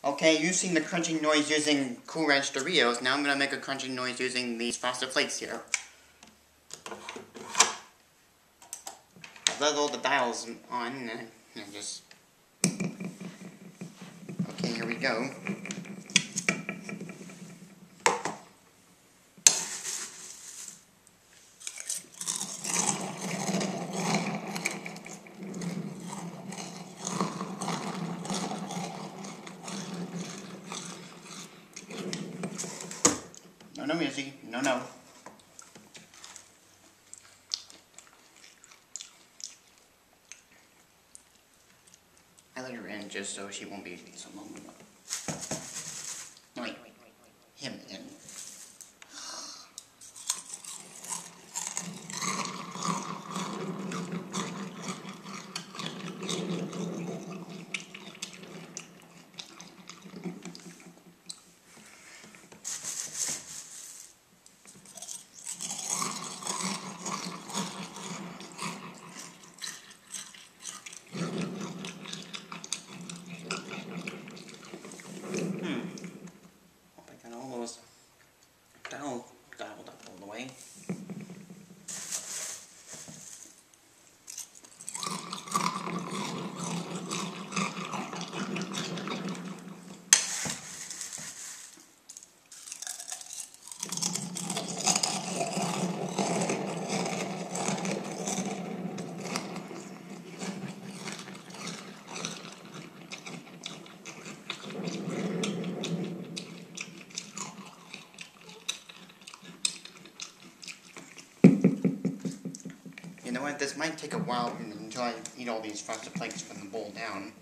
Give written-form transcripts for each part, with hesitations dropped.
Okay, you've seen the crunching noise using Cool Ranch Doritos. Now I'm gonna make a crunching noise using these Frosted Flakes here. I've let all the dials on and just... Okay, here we go. No, Missy. No. I let her in just so she won't be so long. No, wait. Him in. I got all those dialed up all the way. You know what, this might take a while until I eat all these Frosted Flakes from the bowl down.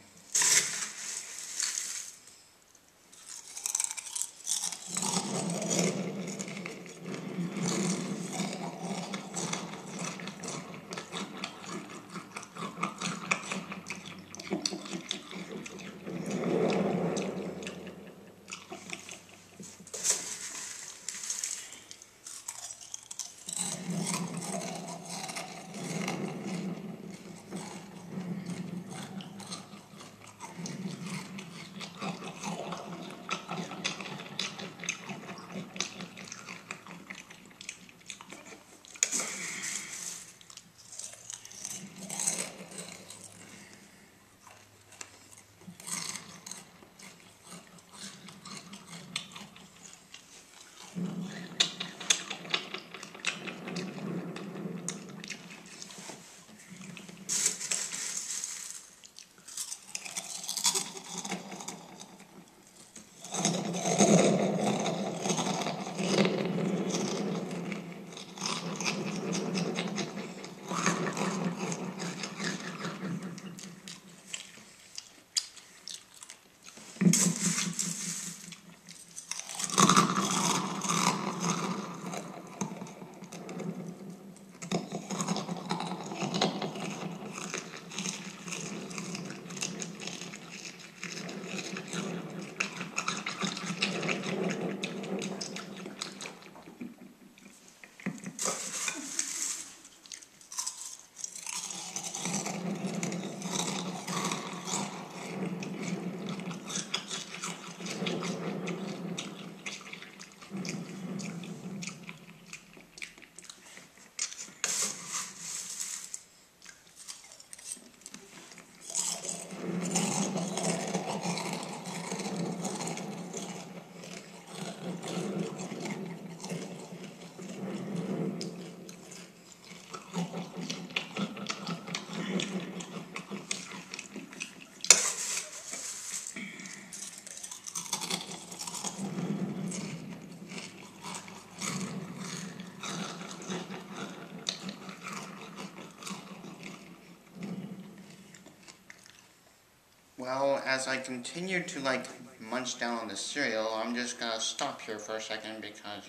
Well, as I continue to, munch down on the cereal, I'm just gonna stop here for a second because,